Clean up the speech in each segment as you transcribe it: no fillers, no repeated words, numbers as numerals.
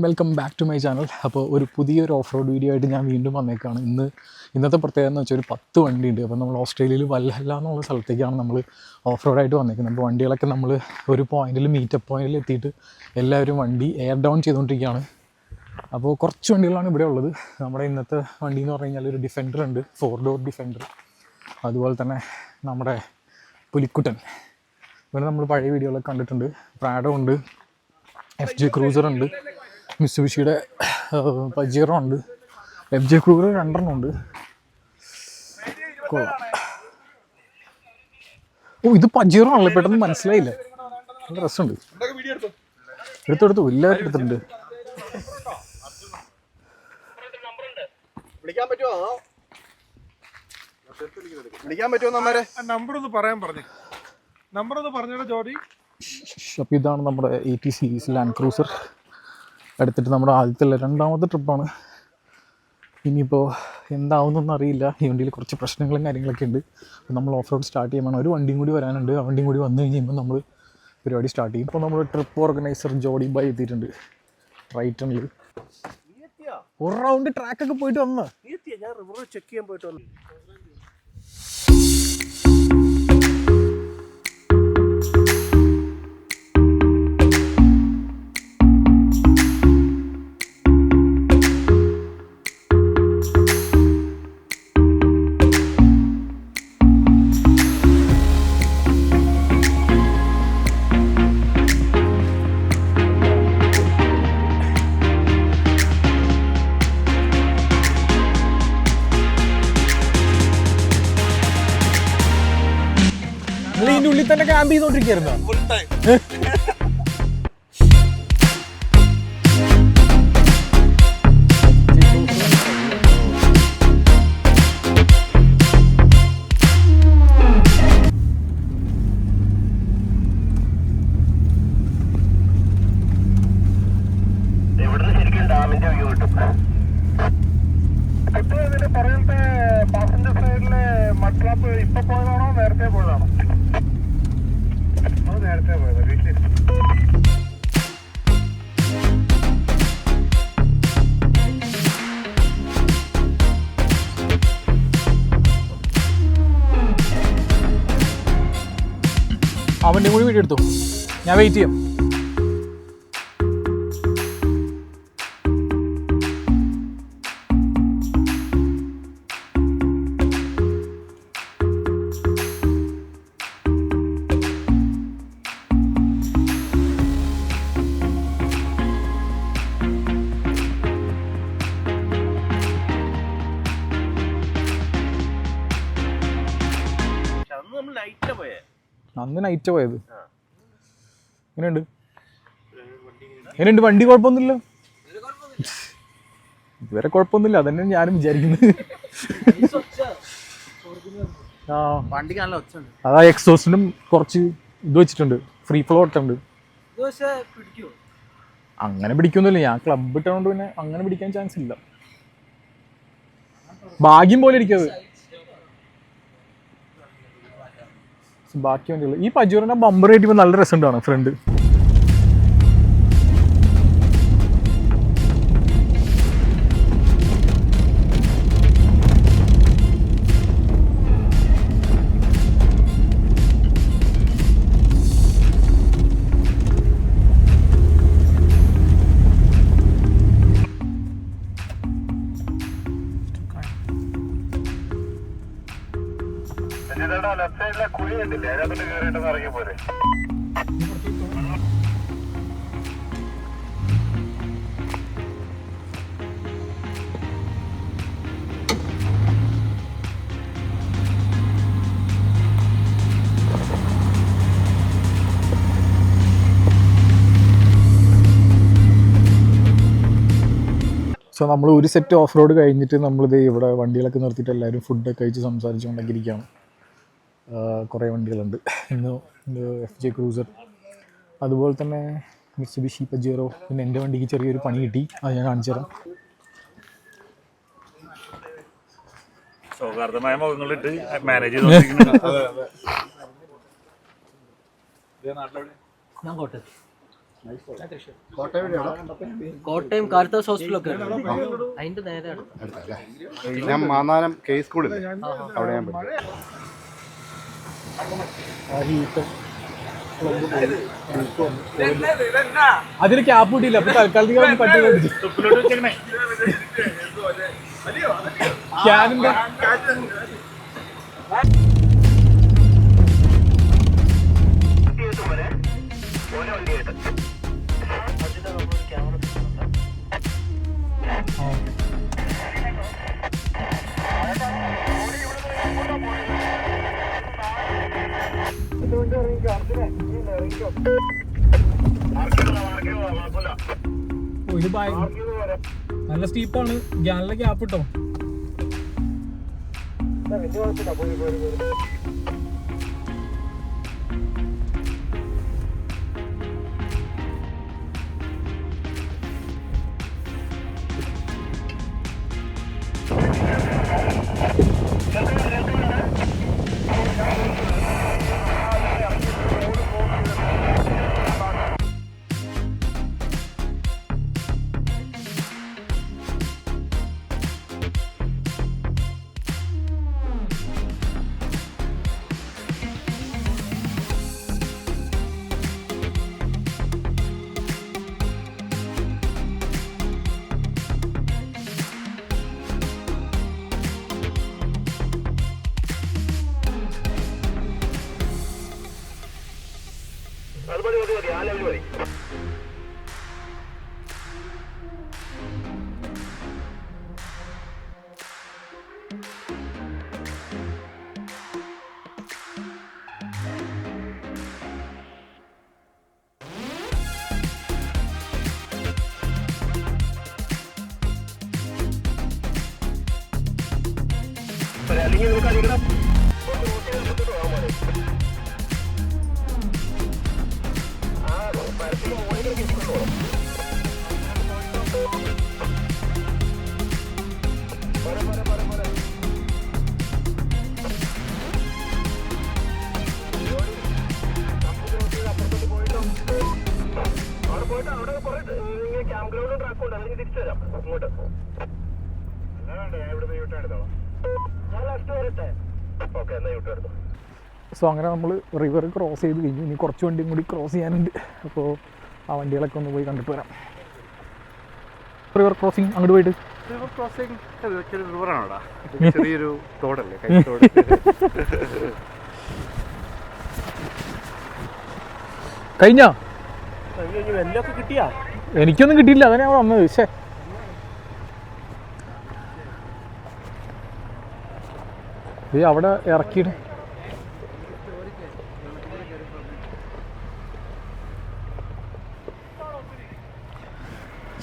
Welcome back to my channel. അപ്പോൾ ഒരു പുതിയൊരു ഓഫ് റോഡ് വീഡിയോ ആയിട്ട് ഞാൻ വീണ്ടും വന്നേക്കാണ്. ഇന്നത്തെ പ്രത്യേകത എന്ന് വെച്ചാൽ ഒരു 10 വണ്ടിയുണ്ട്. അപ്പോൾ നമ്മൾ ഓസ്ട്രേലിയയിൽ വല്ലഹല്ല എന്നുള്ള സ്ഥലത്തേക്കാണ് നമ്മൾ ഓഫ് റോഡായിട്ട് വന്നേക്കുന്നത്. അപ്പോൾ വണ്ടികളൊക്കെ നമ്മൾ ഒരു പോയിന്റിൽ മീറ്റപ്പ് പോയിന്റിൽ എത്തിയിട്ട് എല്ലാവരും വണ്ടി എയർ ഡൗൺ ചെയ്തുകൊണ്ടിരിക്കുകയാണ്. അപ്പോൾ കുറച്ച് വണ്ടികളാണ് ഇവിടെ ഉള്ളത്. നമ്മുടെ ഇന്നത്തെ വണ്ടി എന്ന് പറഞ്ഞു കഴിഞ്ഞാൽ ഒരു ഡിഫൻഡർ ഉണ്ട്, 4 ഡോർ ഡിഫൻഡർ. അതുപോലെ തന്നെ നമ്മുടെ പുലിക്കുട്ടൻ, ഇവിടെ നമ്മൾ പഴയ വീഡിയോകളൊക്കെ കണ്ടിട്ടുണ്ട്. പ്രാഡോ ഉണ്ട്, FJ ക്രൂസർ ഉണ്ട്, മിത്സുബിഷിയുടെ പജീറോ ഉണ്ട്, FJ ക്രൂസർ 2 ഉണ്ട്. ഓ, ഇത് പജീറോ ആണല്ലോ, പെട്ടെന്ന് മനസ്സിലായില്ല. നല്ല രസമുണ്ട്. എടുത്തെടുത്തു, എല്ലാവരും എടുത്തിട്ടുണ്ട്. അപ്പോൾ ഇതാണ് നമ്മുടെ 80 സീരീസ് ലാൻഡ് ക്രൂസർ. എടുത്തിട്ട് നമ്മുടെ ആദ്യത്തെ 2ാമത്തെ ട്രിപ്പാണ്. ഇനിയിപ്പോൾ എന്താവുന്നൊന്നും അറിയില്ല. ഈ വണ്ടിയിൽ കുറച്ച് പ്രശ്നങ്ങളും കാര്യങ്ങളൊക്കെ ഉണ്ട്. അപ്പോൾ നമ്മൾ ഓഫ് റോഡ് സ്റ്റാർട്ട് ചെയ്യുമ്പോൾ ഒരു വണ്ടിയും കൂടി വരാനുണ്ട്. ആ വണ്ടിയും കൂടി വന്നു കഴിയുമ്പോൾ നമ്മൾ പരിപാടി സ്റ്റാർട്ട് ചെയ്യും. ഇപ്പോൾ നമ്മൾ ട്രിപ്പ് ഓർഗനൈസർ ജോഡി ബൈ എത്തിയിട്ടുണ്ട്. റൈറ്റ് ഹാൻഡിൽ ഒരു റൗണ്ട് ട്രാക്കൊക്കെ പോയിട്ട് വന്നോ? ഞാൻ റിവർ ചെക്ക് ചെയ്യാൻ പോയിട്ട് വന്നു. ഇതിന്റെ ഉള്ളിൽ തന്നെ ക്യാമ്പ് ചെയ്തോണ്ടിരിക്കുന്നു. പാസഞ്ചർ സൈഡിലെ മഡ്ട്രാപ്പ് ഇപ്പൊ പോയതാണോ നേരത്തെ പോയതാണോ? നേരത്തെ പോയത് വീട്ടിൽ. അവൻ്റെ കൂടി വീഡിയോ എടുത്തു, ഞാൻ വെയിറ്റ് ചെയ്യാം. അന്ന് നൈറ്റ് പോയത്. എങ്ങനെയുണ്ട്? വണ്ടി കുഴപ്പമൊന്നുമില്ല, ഇതുവരെ കുഴപ്പമൊന്നുമില്ല. അതന്നെ ഞാനും വിചാരിക്കുന്നത്. ആ, അതാ എക്സോസിനും കുറച്ച് ഇത് വെച്ചിട്ടുണ്ട്, ഫ്രീ ഫ്ലോ ഇട്ടുണ്ട്. അങ്ങനെ പിടിക്കൊന്നുമില്ല, ഞാൻ ക്ലബ് ഇട്ടുകൊണ്ട് പിന്നെ അങ്ങനെ പിടിക്കാൻ ചാൻസ് ഇല്ല. ഭാഗ്യം പോലെ ഇരിക്കുന്നത്. ബാക്കി വണ്ടികൾ ഈ പജൂറിന്റെ ബമ്പർ ആയിട്ട് നല്ല രസമുണ്ടാണ് ഫ്രണ്ട്. ലെഫ്റ്റ് സൈഡിലെ കുഴി കണ്ടില്ലേ, അതിനകത്തോട്ട് കയറിയിട്ടൊന്ന് ഇറങ്ങി പോരെ. സോ നമ്മൾ ഒരു സെറ്റ് ഓഫ് റോഡ് കഴിഞ്ഞിട്ട് നമ്മളിത് ഇവിടെ വണ്ടികളൊക്കെ നിർത്തിയിട്ട് എല്ലാവരും ഫുഡൊക്കെ കഴിച്ച് സംസാരിച്ചുകൊണ്ടൊക്കെ ഇരിക്കുകയാണ്. കുറേ വണ്ടികളുണ്ട് ഇന്ന്. FJ ക്രൂസർ, അതുപോലെ തന്നെ മിത്സുബിഷി പജീറോ, പിന്നെ എൻ്റെ വണ്ടിക്ക് ചെറിയൊരു പണി കിട്ടി, അത് ഞാൻ കാണിച്ചു തരാം. സൗഹാർദ്ദമായ മുഖങ്ങളിട്ട് മാനേജ് ചെയ്തോണ്ടിരിക്കുന്നു. ഞാൻ കോട്ടയം കോട്ടയം കാരിത്താസ് ഹോസ്പിറ്റലൊക്കെ അതിന്റെ നേരെ ഞാൻ മാന്നാനം കെ സ്കൂളിൽ അവിടെ ഞാൻ പഠിച്ചു. അതിന് ക്യാപ്പ് കിട്ടിയില്ല, അപ്പൊ തൽക്കാലത്തേക്ക് പട്ടി ക്യാനിന്റെ ഇത് നല്ല സ്റ്റീപ്പാണ്. ഗ്യാനിലെ ക്യാപ്പ് കിട്ടോ? സോ അങ്ങനെ നമ്മൾ റിവർ ക്രോസ് ചെയ്ത് കഴിഞ്ഞു. ഇനി കുറച്ച് വണ്ടിയും കൂടി ക്രോസ് ചെയ്യാനുണ്ട്. അപ്പോൾ ആ വണ്ടികളൊക്കെ ഒന്ന് പോയി കണ്ടിട്ട് വരാം. റിവർ ക്രോസിങ് അങ്ങോട്ട് പോയിട്ട് റിവർ ക്രോസിംഗ് റിവറാണോടാ, ചെറിയൊരു തോടല്ലേ, തോട്. കഴിഞ്ഞാ കിട്ടിയാ? എനിക്കൊന്നും കിട്ടിയില്ല, അതാണ് ഞാൻ വന്നത്. പക്ഷേ അവിടെ ഇറക്കിയിട്ട്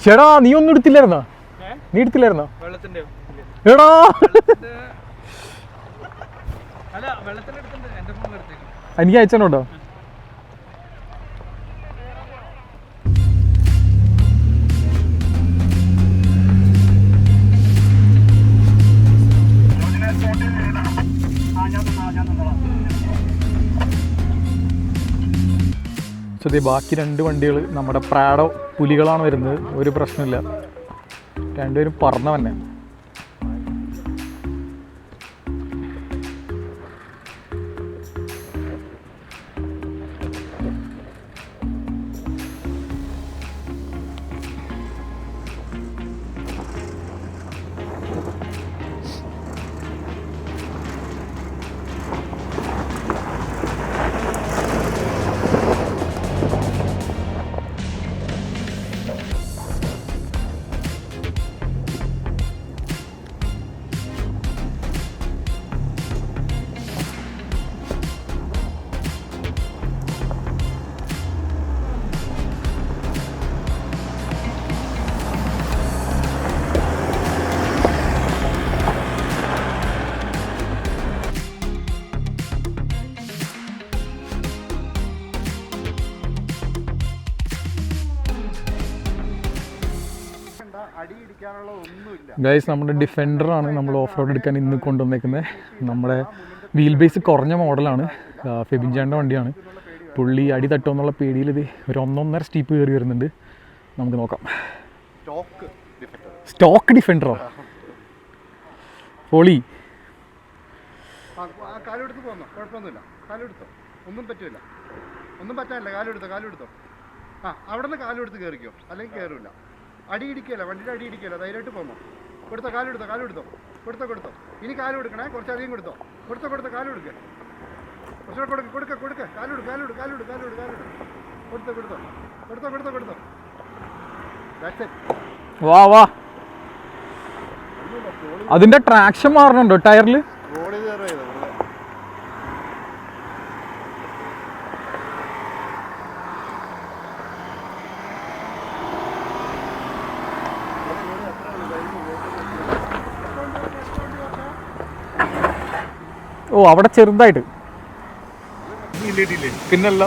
ചേടാ നീ ഒന്നും എടുത്തില്ലായിരുന്നോ? നീ എടുത്തില്ലായിരുന്നോ? എടാ എനിക്ക് അയച്ചോട്ടോ. സോ ബാക്കി രണ്ട് വണ്ടികൾ നമ്മുടെ പ്രാഡോ പുലികളാണ് വരുന്നത്. ഒരു പ്രശ്നമില്ല, രണ്ടുപേരും പറന്ന തന്നെ. ഗൈസ് നമ്മുടെ ഡിഫൻഡറാണ് നമ്മൾ ഓഫ് റോഡ് എടുക്കാൻ ഇന്ന് കൊണ്ടുവന്നേക്കുന്നത്. നമ്മുടെ വീൽ ബേസ് കുറഞ്ഞ മോഡലാണ്, ഫെബിൻചാൻ്റെ വണ്ടിയാണ്. പുള്ളി അടി തട്ടുമെന്നുള്ള പേടിയിൽ ഇത് ഒരു 1.5 സ്റ്റീപ്പ് കയറി വരുന്നുണ്ട്. നമുക്ക് നോക്കാം. സ്റ്റോക്ക് ഡിഫൻഡറോ? പൊളി. കാലെടുത്ത് പോന്നോ, കുഴപ്പമൊന്നുമില്ല. കാലെടുത്തോ, ഒന്നും പറ്റില്ല. ഒന്നും പറ്റാനില്ല. കാലെടുത്തോ. ആ, അവിടെ നിന്ന് കാലെടുത്ത് കയറിക്കോ, അല്ലെങ്കിൽ കയറില്ല. അടി ഇടിക്കല്ല, വണ്ടിയുടെ അടി ഇടിക്കല്ല. ധൈര്യമായിട്ട് പോന്നോ. കാലെടുത്തോ. കൊടുത്തോ. ഇനി കാല് കൊടുക്കണേ, കുറച്ചധികം കൊടുത്തോ. കാല് കൊടുക്കുക. കുറച്ചുകൂടെ കൊടുക്ക. കാലെടുത്ത്. കൊടുത്തോ. That's it. വാ. അതിന്റെ ട്രാക്ഷൻ മാറണുണ്ടോ ടയറിൽ? റോഡ് കയറുക ചെയ്തോ. ഓ, അവിടെ ചെറുതായിട്ട് പിന്നല്ല.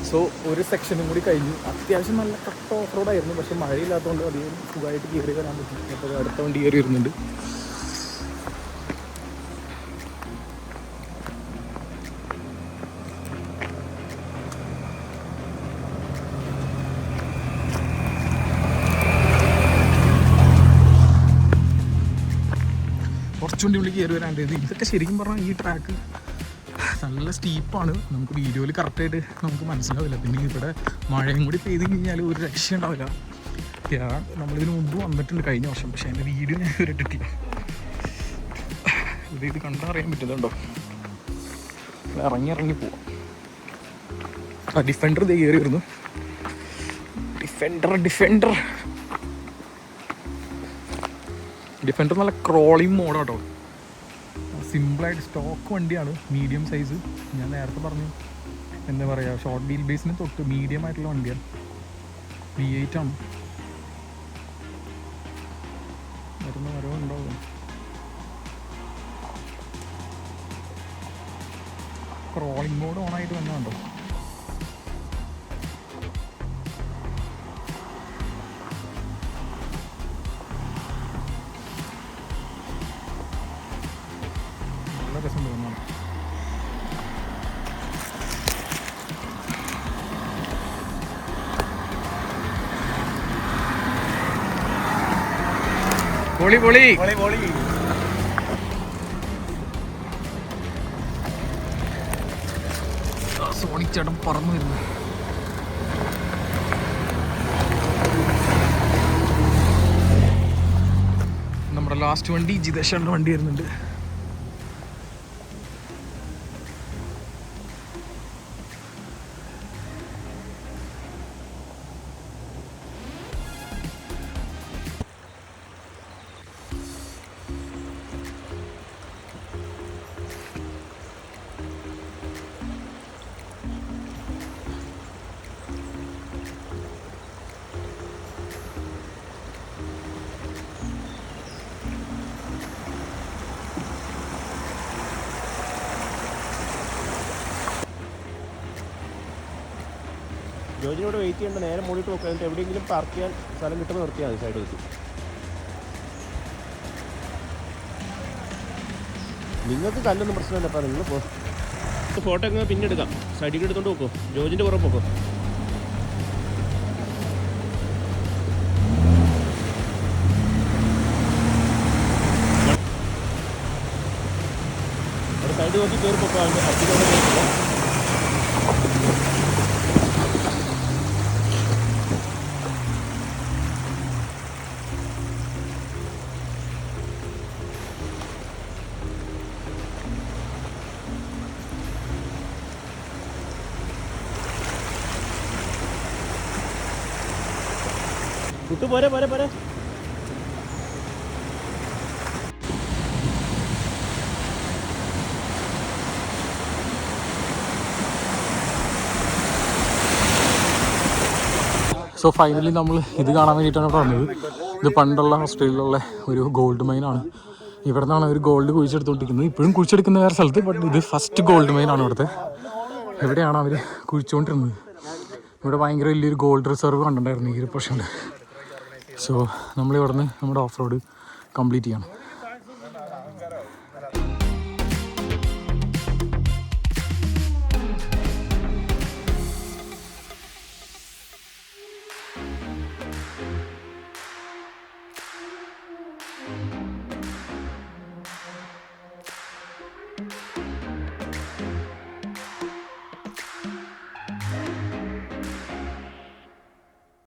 സോ ഒരു സെക്ഷനും കൂടി കഴിഞ്ഞു. അത്യാവശ്യം നല്ല കട്ട ഓഫ് റോഡായിരുന്നു. പക്ഷെ മഴയില്ലാത്തതുകൊണ്ട് അധികം സുഖമായിട്ട് കയറി വരാൻ പറ്റി. അപ്പോൾ അടുത്ത വണ്ടി കയറി വരുന്നുണ്ട്. കുറച്ചുകൊണ്ട് ഉള്ളിൽ കയറി വരാണ്ടത്. ഇതൊക്കെ ശരിക്കും പറഞ്ഞാൽ ഈ ട്രാക്ക് നല്ല സ്റ്റീപ്പാണ്. നമുക്ക് വീഡിയോയിൽ കറക്റ്റായിട്ട് നമുക്ക് മനസ്സിലാവില്ല. പിന്നെ ഇവിടെ മഴയും കൂടി പെയ്ത് കഴിഞ്ഞാൽ ഒരു രക്ഷ ഉണ്ടാവില്ല. നമ്മളിതിന് മുമ്പ് വന്നിട്ടുണ്ട് കഴിഞ്ഞ വർഷം. പക്ഷേ അതിൻ്റെ വീഡിയോ ഞാൻ ഇട്ടിട്ടില്ല. ഇത് കണ്ടറിയാൻ പറ്റുന്നുണ്ടോ? ഇറങ്ങി പോവാം. ഡിഫൻഡർ ഇത് കയറി വരുന്നു. ഡിഫൻഡർ നല്ല ക്രോളിങ് മോഡാട്ടോ. സിമ്പിളായിട്ട് സ്റ്റോക്ക് വണ്ടിയാണ്. Medium size. ഞാൻ നേരത്തെ പറഞ്ഞു, എന്താ പറയുക, ഷോർട്ട് വീൽ ബേസിന് തൊട്ട് മീഡിയം ആയിട്ടുള്ള വണ്ടിയാണ്. V8 ആണ്. ഓരോ ഉണ്ടാവും. ക്രോളിംഗ് മോഡ് ഓണായിട്ട് വന്നുണ്ടോ? രസം തോന്നുന്നു. പൊളി സോണിക് ചേട്ടൻ പറന്നു വരുന്നു. നമ്മുടെ ലാസ്റ്റ് വണ്ടി ജിതേഷന്റെ വണ്ടി വരുന്നുണ്ട്. ജോജിനോട് വെയിറ്റ് ചെയ്യേണ്ട, നേരെ മുകളിട്ട് നോക്കുക. എന്നിട്ട് എവിടെയെങ്കിലും പാർക്ക് ചെയ്യാൻ സ്ഥലം കിട്ടുന്ന നിർത്തിയാൽ മതി സൈഡ് വെച്ച്. നിങ്ങൾക്ക് കല്ലൊന്നും പ്രശ്നമില്ല. അപ്പോൾ നിങ്ങൾ ഫോട്ടോ ഒക്കെ പിന്നെ എടുക്കാം. സൈഡിൽ എടുത്തോണ്ട് നോക്കോ. ജോജിൻ്റെ പുറം പോക്കോ. അവിടെ സൈഡ് നോക്കി കയറി പോക്കോ. അതിൻ്റെ അച്ഛനോട് കുട്ടു പോരെ. സോ ഫൈനലി നമ്മൾ ഇത് കാണാൻ വേണ്ടിയിട്ടാണ് പറഞ്ഞത്. ഇത് പണ്ടുള്ള ഓസ്ട്രേലിയയിലുള്ള ഒരു ഗോൾഡ് മൈനാണ്. ഇവിടെ നിന്നാണ് അവർ ഗോൾഡ് കുഴിച്ചെടുത്തുകൊണ്ടിരിക്കുന്നത്. ഇപ്പോഴും കുഴിച്ചെടുക്കുന്ന വേറെ സ്ഥലത്ത്. ബട്ട് ഇത് ഫസ്റ്റ് ഗോൾഡ് മൈനാണ് ഇവിടുത്തെ. ഇവിടെയാണ് അവർ കുഴിച്ചുകൊണ്ടിരുന്നത്. ഇവിടെ ഭയങ്കര വലിയൊരു ഗോൾഡ് റിസർവ് കണ്ടിട്ടുണ്ടായിരുന്നു ഈ ഒരു പ്രശ്നം. സോ നമ്മളിവിടെ നിന്ന് നമ്മുടെ ഓഫ് റോഡ് കംപ്ലീറ്റ് ചെയ്യണം.